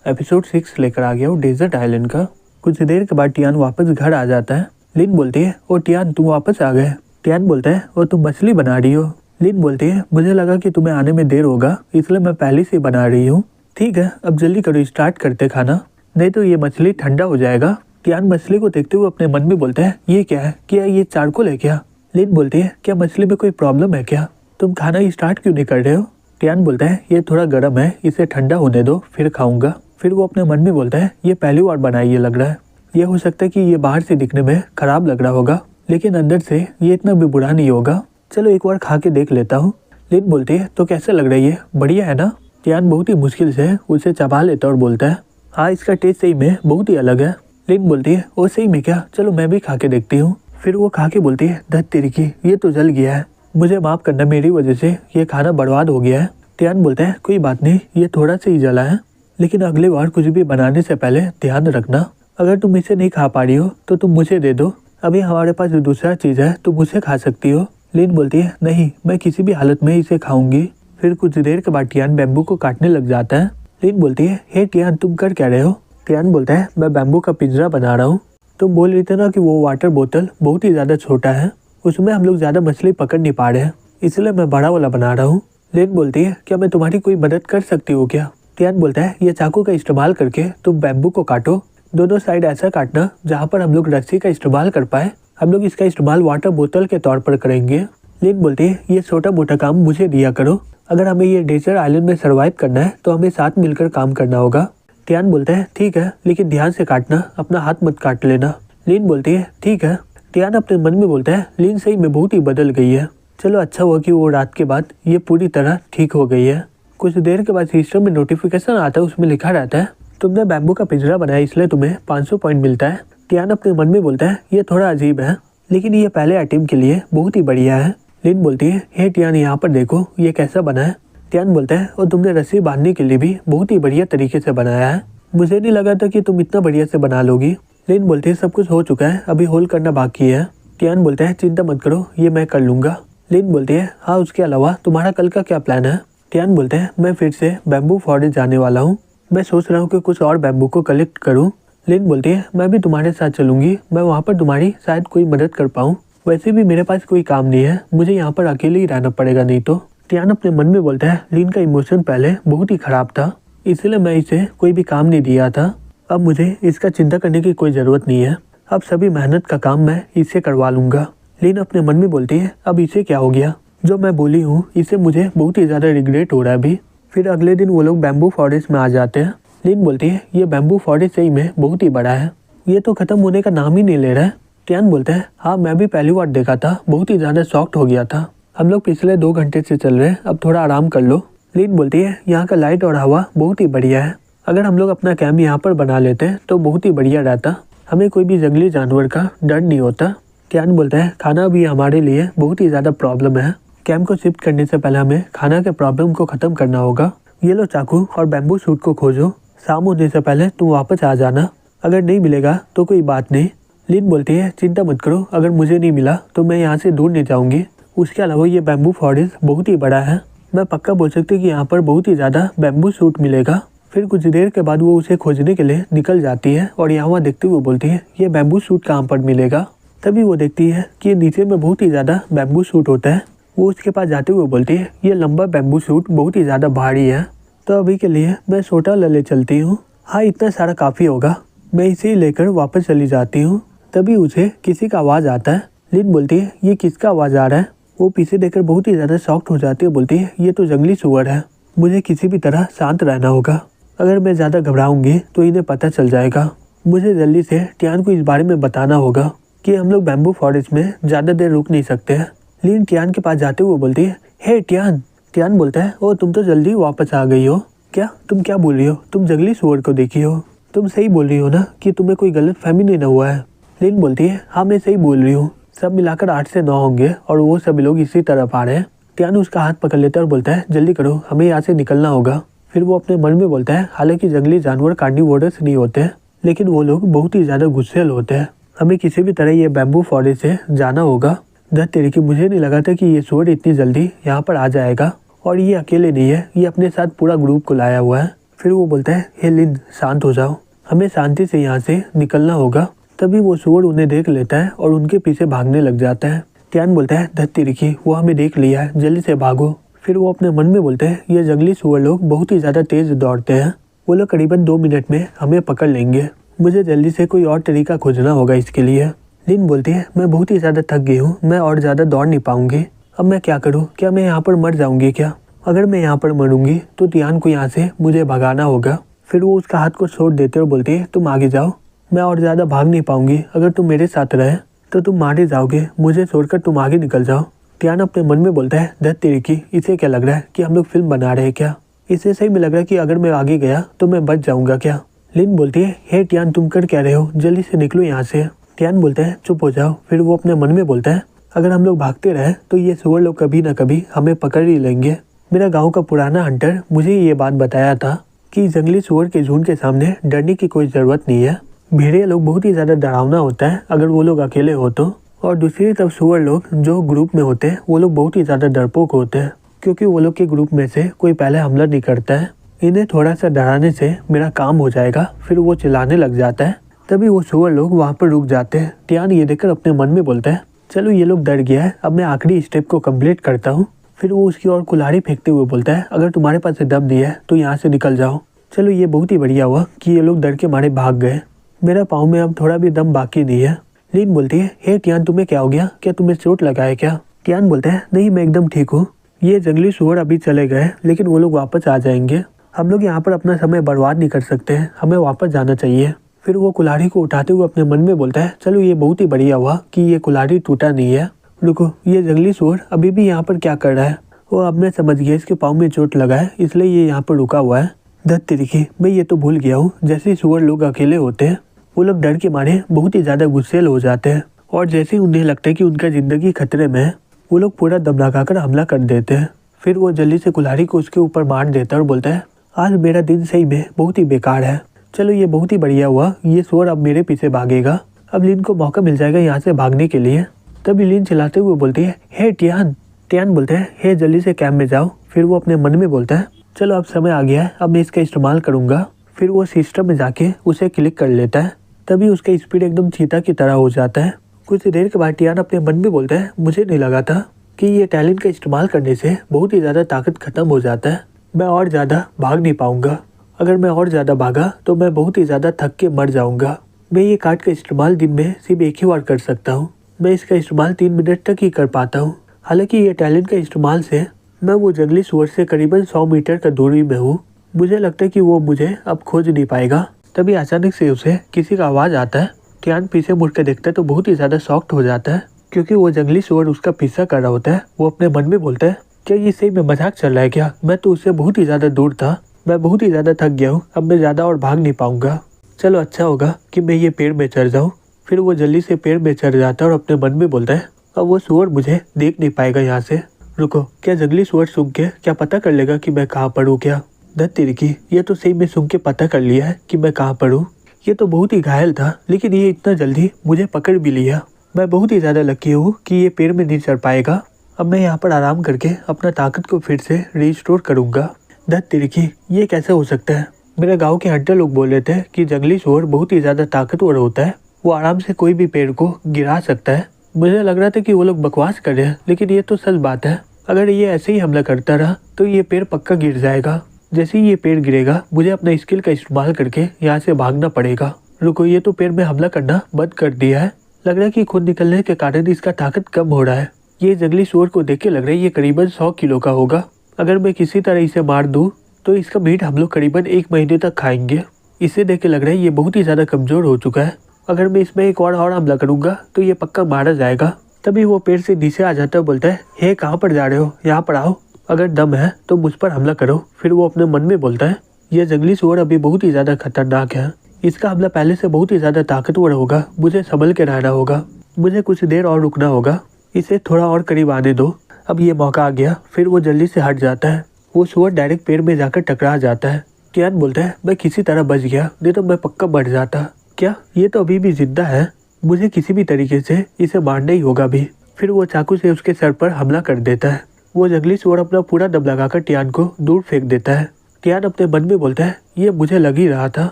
Episode 6 लेकर आ गया हूँ डेजर्ट आइलैंड का। कुछ देर के बाद टियान वापस घर आ जाता है। लिन बोलती है ओ टियान तुम वापस आ गए। टियान बोलता है ओ तुम मछली बना रही हो। लिन बोलती है मुझे लगा कि तुम्हें आने में देर होगा इसलिए मैं पहले से बना रही हूँ। ठीक है अब जल्दी करो, स्टार्ट करते खाना, नहीं तो ये मछली ठंडा हो जाएगा। टियान मछली को देखते हुए अपने मन में बोलता है ये क्या है, क्या ये चारकोल है क्या। लिन बोलती है क्या मछली में कोई प्रॉब्लम है क्या, तुम खाना स्टार्ट क्यों नहीं कर रहे हो। टियान बोलता है ये थोड़ा गर्म है, इसे ठंडा होने दो फिर खाऊंगा। फिर वो अपने मन में बोलता है ये पहली बार बनाई ये लग रहा है, ये हो सकता है कि ये बाहर से दिखने में खराब लग रहा होगा लेकिन अंदर से ये इतना भी बुरा नहीं होगा, चलो एक बार खा के देख लेता हूँ। लिन बोलती है तो कैसा लग रहा है ये, बढ़िया है ना। टियान बहुत ही मुश्किल से उसे चबा लेता और बोलता है हाँ इसका टेस्ट सही में बहुत ही अलग है। लिन बोलती है ओ सही में क्या, चलो मैं भी खा के देखती हूँ। फिर वो खा के बोलती है धत तेरी की, ये तो जल गया है, मुझे माफ करना, मेरी वजह से ये खाना बर्बाद हो गया है। टियान बोलता है कोई बात नहीं, ये थोड़ा सा ही जला है, लेकिन अगली बार कुछ भी बनाने से पहले ध्यान रखना, अगर तुम इसे नहीं खा पा रही हो तो तुम मुझे दे दो, अभी हमारे पास दूसरा चीज है तुम उसे खा सकती हो। लिन बोलती है नहीं मैं किसी भी हालत में इसे खाऊंगी। फिर कुछ देर के बाद टियान बैम्बू को काटने लग जाता है। लिन बोलती है हे टियान तुम कर क्या रहे हो। टियान बोलता है मैं बैम्बू का पिंजरा बना रहा हूँ, तुम बोल रही थे ना कि वो वाटर बोतल बहुत ही ज्यादा छोटा है, उसमें हम लोग ज्यादा मछली पकड़ नहीं पा रहे हैं, इसलिए मैं बड़ा वाला बना रहा हूँ। लिन बोलती है क्या मैं तुम्हारी कोई मदद कर सकती हूँ क्या। टियान बोलता है ये चाकू का इस्तेमाल करके तुम बैम्बू को काटो, दोनों साइड ऐसा काटना जहाँ पर हम लोग रस्सी का इस्तेमाल कर पाए, हम लोग इसका इस्तेमाल वाटर बोतल के तौर पर करेंगे। लिन बोलती है ये छोटा मोटा काम मुझे दिया करो, अगर हमें ये डेजर्ट आइलैंड में सर्वाइव करना है तो हमें साथ मिलकर काम करना होगा। टियान बोलता है ठीक है लेकिन ध्यान से काटना, अपना हाथ मत काट लेना। लिन बोलती है ठीक है। टियान अपने मन में बोलता है लिन सही में बहुत ही बदल गई है, चलो अच्छा हुआ कि वो रात के बाद ये पूरी तरह ठीक हो गई है। कुछ देर के बाद सिस्टम में नोटिफिकेशन आता है, उसमें लिखा रहता है तुमने बैम्बू का पिंजरा बनाया इसलिए तुम्हें 500 पॉइंट मिलता है। टियान अपने मन में बोलता है ये थोड़ा अजीब है लेकिन ये पहले अटेम्प्ट के लिए बहुत ही बढ़िया है। लिन बोलती है हे टियान यहाँ पर देखो ये कैसा बना है। टियान बोलता है और तुमने रस्सी बांधने के लिए भी बहुत ही बढ़िया तरीके से बनाया है, मुझे नहीं लगा था कि तुम इतना बढ़िया से बना लोगी। लिन बोलती है सब कुछ हो चुका है, अभी होल करना बाकी है। टियान बोलता है चिंता मत करो ये मैं कर लूंगा। लिन बोलती है हाँ उसके अलावा तुम्हारा कल का क्या प्लान है। टियान बोलते हैं मैं फिर से बैम्बू फॉरेस्ट जाने वाला हूँ, मैं सोच रहा हूँ कि कुछ और बैम्बू को कलेक्ट करूँ। लिन बोलती है मैं भी तुम्हारे साथ चलूंगी, मैं वहाँ पर तुम्हारी शायद कोई मदद कर पाऊँ, वैसे भी मेरे पास कोई काम नहीं है, मुझे यहाँ पर अकेले ही रहना पड़ेगा नहीं तो। टियान अपने मन में बोलता है लिन का इमोशन पहले बहुत ही खराब था इसलिए मैं इसे कोई भी काम नहीं दिया था, अब मुझे इसका चिंता करने की कोई ज़रूरत नहीं है, अब सभी मेहनत का काम मैं इससे करवा लूँगा। लिन अपने मन में बोलती है अब इसे क्या हो गया, जो मैं बोली हूँ इससे मुझे बहुत ही ज़्यादा रिग्रेट हो रहा है अभी। फिर अगले दिन वो लोग बैम्बू फॉरेस्ट में आ जाते हैं। लिन बोलती है ये बैम्बू फॉरेस्ट सही में बहुत ही बड़ा है, ये तो ख़त्म होने का नाम ही नहीं ले रहा है। टियान बोलता है हाँ मैं भी पहली बार देखा था, बहुत ही ज़्यादा शॉक्ड हो गया था, हम लोग पिछले 2 घंटे से चल रहे हैं, अब थोड़ा आराम कर लो। लिन बोलती है यहाँ का लाइट और हवा बहुत ही बढ़िया है, अगर हम लोग अपना कैंप यहाँ पर बना लेते हैं तो बहुत ही बढ़िया रहता, हमें कोई भी जंगली जानवर का डर नहीं होता। टियान बोलता है खाना भी हमारे लिए बहुत ही ज़्यादा प्रॉब्लम है, कैंप को शिफ्ट करने से पहले हमें खाना के प्रॉब्लम को ख़त्म करना होगा, ये लो चाकू और बैम्बू सूट को खोजो, शाम होने से पहले तुम वापस आ जाना, अगर नहीं मिलेगा तो कोई बात नहीं। लिन बोलती है चिंता मत करो, अगर मुझे नहीं मिला तो मैं यहाँ से दूर नहीं जाऊँगी, उसके अलावा ये बैम्बू फॉरेस्ट बहुत ही बड़ा है, मैं पक्का बोल सकती हूँ कि यहाँ पर बहुत ही ज़्यादा बैम्बू सूट मिलेगा। फिर कुछ देर के बाद वो उसे खोजने के लिए निकल जाती है और यहाँ वहाँ देखते हुए बोलती है ये बैम्बू सूट कहाँ पर मिलेगा। तभी वो देखती है कि नीचे में बहुत ही ज़्यादा बैम्बू सूट होता है, वो उसके पास जाते हुए बोलती है ये लंबा बैम्बू सूट बहुत ही ज़्यादा भारी है, तो अभी के लिए मैं छोटा ले चलती हूँ, हाँ इतना सारा काफ़ी होगा, मैं इसे ही लेकर वापस चली जाती हूँ। तभी उसे किसी का आवाज़ आता है। लिन बोलती है ये किसका आवाज़ आ रहा है, वो पीछे देखकर बहुत ही ज़्यादा शॉक्ड हो जाती है, बोलती है ये तो जंगली सुअर है, मुझे किसी भी तरह शांत रहना होगा, अगर मैं ज़्यादा घबराऊंगी तो इन्हें पता चल जाएगा, मुझे जल्दी से टियान को इस बारे में बताना होगा कि हम लोग बैम्बू फॉरेस्ट में ज़्यादा देर रुक नहीं सकते हैं। लिन टियान के पास जाते हुए बोलती है हे टियान। टियान बोलता है ओ तुम तो जल्दी वापस आ गई हो, क्या तुम क्या बोल रही हो, तुम जंगली सुअर को देखी हो, तुम सही बोल रही हो ना कि तुम्हें कोई गलत फहमी नहीं हुआ है। लिन बोलती है हाँ मैं सही बोल रही हूँ, सब मिलाकर 8 से 9 होंगे और वो सभी लोग इसी तरफ आ रहे हैं। टियान उसका हाथ पकड़ लेता है और बोलता है जल्दी करो, हमें यहाँ से निकलना होगा। फिर वो अपने मन में बोलता है हालांकि जंगली जानवर कार्निवोरस नहीं होते लेकिन वो लोग बहुत ही ज़्यादा गुस्सैल होते हैं, हमें किसी भी तरह ये बैम्बू फॉरेस्ट से जाना होगा। धत तेरे की, मुझे नहीं लगा था कि ये सुअर इतनी जल्दी यहाँ पर आ जाएगा, और ये अकेले नहीं है, ये अपने साथ पूरा ग्रुप को लाया हुआ है। फिर वो बोलता है, हे लिन शांत हो जाओ, हमें शांति से यहाँ से निकलना होगा। तभी वो सुअर उन्हें देख लेता है और उनके पीछे भागने लग जाता है। टियान बोलता है, धत तेरी की, वो हमें देख लिया है, जल्दी से भागो। फिर वो अपने मन में बोलते हैं, ये जंगली सुअर लोग बहुत ही ज़्यादा तेज दौड़ते हैं, वो लोग करीबन 2 मिनट में हमें पकड़ लेंगे, मुझे जल्दी से कोई और तरीका खोजना होगा इसके लिए। लिन बोलती है, मैं बहुत ही ज़्यादा थक गई हूँ, मैं और ज़्यादा दौड़ नहीं पाऊंगी, अब मैं क्या करूँ, क्या मैं यहाँ पर मर जाऊंगी क्या? अगर मैं यहाँ पर मरूंगी तो टियान को यहाँ से मुझे भगाना होगा। फिर वो उसका हाथ को छोड़ देते और बोलती है, तुम आगे जाओ, मैं और ज़्यादा भाग नहीं पाऊंगी, अगर तुम मेरे साथ रहे तो तुम मारे जाओगे, मुझे छोड़कर तुम आगे निकल जाओ। टियान अपने मन में बोलता है, धत तेरी की, इसे क्या लग रहा है कि हम लोग फिल्म बना रहे हैं क्या? इसे सही में लग रहा है कि अगर मैं आगे गया तो मैं बच जाऊंगा क्या? लिन बोलती है, हे टियान, तुम कर क्या रहे हो, जल्दी से निकलो यहाँ से। टियान बोलता है, चुप हो जाओ। फिर वो अपने मन में बोलता है, अगर हम लोग भागते रहे तो ये सुअर लोग कभी ना कभी हमें पकड़ ही लेंगे। मेरा गाँव का पुराना हंटर मुझे ये बात बताया था कि जंगली सुअर के झुंड के सामने डरने की कोई ज़रूरत नहीं है। भेड़िया लोग बहुत ही ज़्यादा डरावना होता है अगर वो लोग अकेले हो तो, और दूसरी तरफ सुअर लोग जो ग्रुप में होते हैं वो लोग बहुत ही ज़्यादा डरपोक होते हैं, क्योंकि वो लोग के ग्रुप में से कोई पहले हमला नहीं करता है। इन्हें थोड़ा सा डराने से मेरा काम हो जाएगा। फिर वो चिल्लाने लग जाता है। तभी वो सुअर लोग वहाँ पर रुक जाते हैं। टियान ये देखकर अपने मन में बोलता है, चलो ये लोग डर गया है, अब मैं आखिरी स्टेप को कंप्लीट करता हूँ। फिर वो उसकी ओर कुल्हाड़ी फेंकते हुए बोलता है, अगर तुम्हारे पास दम नहीं है तो यहाँ से निकल जाओ। चलो ये बहुत ही बढ़िया हुआ कि ये लोग डर के मारे भाग गए, मेरा पाँव में अब थोड़ा भी दम बाकी नहीं है। लिन बोलती है, हे टियान, तुम्हें क्या हो गया, क्या तुम्हें चोट लगा है क्या? टियान बोलता है, नहीं मैं एकदम ठीक हूँ, ये जंगली सुअर अभी चले गए लेकिन वो लोग वापस आ जाएंगे, हम लोग यहाँ पर अपना समय बर्बाद नहीं कर सकते हैं, हमें वापस जाना चाहिए। फिर वो कुल्हाड़ी को उठाते हुए अपने मन में बोलता है, चलो ये बहुत ही बढ़िया हुआ कि ये कुल्हाड़ी टूटा नहीं है। रुको, ये जंगली सुअर अभी भी यहाँ पर क्या कर रहा है? वो अब मैं समझ गया, इसके पाँव में चोट लगा है इसलिए ये यहाँ पर रुका हुआ है। धत तेरी की, मैं ये तो भूल गया हूँ, जैसे ही सुअर लोग अकेले होते हैं वो लोग डर के मारे बहुत ही ज़्यादा गुस्सैल हो जाते हैं, और जैसे ही उन्हें लगता है कि उनका ज़िंदगी खतरे में है वो लोग पूरा दम लगाकर हमला कर देते हैं। फिर वो जल्दी से कुल्हाड़ी को उसके ऊपर मार देता है और बोलता है, आज मेरा दिन सही में बहुत ही बेकार है, चलो ये बहुत ही बढ़िया हुआ, ये सुअर अब मेरे पीछे भागेगा, अब लिन को मौका मिल जाएगा यहाँ से भागने के लिए। तभी लिन चिल्लाते हुए बोलती है, हे टियान। टियान बोलते हैं, हे जल्दी से कैंप में जाओ। फिर वो अपने मन में बोलता है, चलो अब समय आ गया है, अब मैं इसका इस्तेमाल करूँगा। फिर वो सिस्टम में जाके उसे क्लिक कर लेता है। तभी उसका स्पीड एकदम चीता की तरह हो जाता है। कुछ देर के बाद टियान अपने मन में बोलता है, मुझे नहीं लगा था कि ये टैलेंट का इस्तेमाल करने से बहुत ही ज़्यादा ताकत खत्म हो जाता है, मैं और ज़्यादा भाग नहीं पाऊँगा, अगर मैं और ज़्यादा भागा तो मैं बहुत ही ज़्यादा थक के मर जाऊँगा। मैं ये कार्ड का इस्तेमाल दिन में सिर्फ एक ही बार कर सकता हूँ, मैं इसका इस्तेमाल 3 मिनट तक ही कर पाता हूँ। हालांकि ये टैलेंट का इस्तेमाल से मैं वो जंगली सुअर से करीबन 100 मीटर का दूरी में हूँ, मुझे लगता है कि वो मुझे अब खोज नहीं पाएगा। तभी अचानक से उसे किसी का आवाज़ आता है। टियान पीछे मुड़ के देखता है तो बहुत ही ज़्यादा शॉक्ड हो जाता है, क्योंकि वो जंगली सुअर उसका पीछा कर रहा होता है। वो अपने मन में बोलता है, क्या ये सही में मजाक चल रहा है क्या? मैं तो उससे बहुत ही ज़्यादा दूर था, मैं बहुत ही ज़्यादा थक गया हूँ, अब मैं ज़्यादा और भाग नहीं पाऊँगा, चलो अच्छा होगा कि मैं ये पेड़ में चढ़ जाऊँ। फिर वो जल्दी से पेड़ में चढ़ जाता है और अपने मन में बोलता है, अब वो सुअर मुझे देख नहीं पाएगा यहाँ से। रुको, क्या जंगली सुअर सूंघ के क्या पता कर लेगा कि मैं कहाँ पर हूँ क्या? धत तेरी की, ये तो सही में सूंघ के पता कर लिया है कि मैं कहाँ पर हूँ। ये तो बहुत ही घायल था, लेकिन ये इतना जल्दी मुझे पकड़ भी लिया। मैं बहुत ही ज़्यादा लकी हूँ कि ये पेड़ में नहीं चढ़ पाएगा। अब मैं यहाँ पर आराम करके अपना ताकत को फिर से रिस्टोर करूँगा। धत तेरी की, ये कैसे हो सकता है? मेरे गाँव के हंटर लोग बोल रहे थे कि जंगली सुअर बहुत ही ज़्यादा ताकतवर होता है, वो आराम से कोई भी पेड़ को गिरा सकता है। मुझे लग रहा था कि वो लोग बकवास कर रहे हैं, लेकिन ये तो सच बात है। अगर ये ऐसे ही हमला करता रहा तो ये पेड़ पक्का गिर जाएगा। जैसे ही ये पेड़ गिरेगा मुझे अपना स्किल का इस्तेमाल करके यहाँ से भागना पड़ेगा। रुको, ये तो पेड़ में हमला करना बंद कर दिया है, लग रहा है कि खून निकलने के कारण इसका ताकत कम हो रहा है। ये जंगली सुअर को देख के लग रहा है ये करीबन 100 किलो का होगा। अगर मैं किसी तरह इसे मार दूँ तो इसका मीट हम लोग करीबन 1 महीने तक खाएंगे। इसे देख के लग रहा है ये बहुत ही ज़्यादा कमज़ोर हो चुका है। अगर मैं इसमें एक और हमला करूँगा तो ये पक्का मारा जाएगा। तभी वो पेड़ से नीचे आ जाता है, बोलता है, हे कहाँ पर जा रहे हो, यहाँ पर आओ, अगर दम है तो मुझ पर हमला करो। फिर वो अपने मन में बोलता है, यह जंगली सुअर अभी बहुत ही ज़्यादा खतरनाक है, इसका हमला पहले से बहुत ही ज़्यादा ताकतवर होगा, मुझे संभल के रहना होगा, मुझे कुछ देर और रुकना होगा, इसे थोड़ा और करीब आने दो। अब ये मौका आ गया। फिर वो जल्दी से हट जाता है। वो सुअर डायरेक्ट पेड़ में जाकर टकरा जाता है। टियान बोलता है, मैं किसी तरह बच गया, नहीं तो मैं पक्का मर जाता। क्या ये तो अभी भी जिंदा है? मुझे किसी भी तरीके से इसे मारना ही होगा भी। फिर वो चाकू से उसके सर पर हमला कर देता है। वो जंगली सुअर अपना पूरा दम लगाकर टियान को दूर फेंक देता है। टियान अपने मन में बोलता है, ये मुझे लग ही रहा था,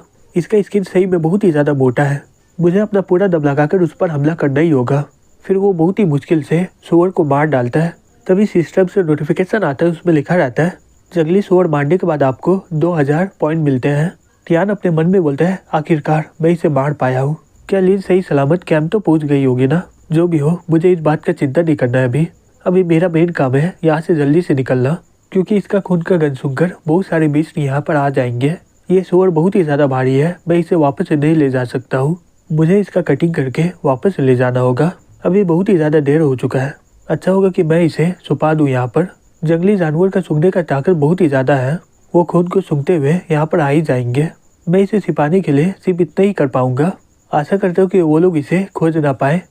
इसका स्किन सही में बहुत ही ज़्यादा मोटा है, मुझे अपना पूरा दम लगाकर उस पर हमला करना ही होगा। फिर वो बहुत ही मुश्किल से सुअर को मार डालता है। तभी सिस्टम से नोटिफिकेशन आता है, उसमें लिखा रहता है जंगली सुअर मारने के बाद आपको 2000 पॉइंट मिलते हैं। टियान अपने मन में बोलता है, आखिरकार मैं इसे मार पाया हूँ। क्या लिन सही सलामत कैंप तो पहुँच गई होगी ना? जो भी हो, मुझे इस बात का चिंता नहीं करना है अभी मेरा मेन काम है यहाँ से जल्दी से निकलना, क्योंकि इसका खून का गंध सुनकर बहुत सारे बीस्ट यहाँ पर आ जाएंगे। ये सुअर बहुत ही ज़्यादा भारी है, मैं इसे वापस नहीं ले जा सकता हूँ, मुझे इसका कटिंग करके वापस ले जाना होगा। अभी बहुत ही ज़्यादा देर हो चुका है, अच्छा होगा कि मैं इसे छुपा दूँ यहाँ पर। जंगली जानवर का सूंघने का ताकत बहुत ही ज़्यादा है, वो खून को सूंघते हुए यहाँ पर आ ही जाएंगे। मैं इसे छिपाने के लिए सिर्फ इतना ही कर पाऊंगा। आशा करता हूँ कि वो लोग इसे खोज ना पाए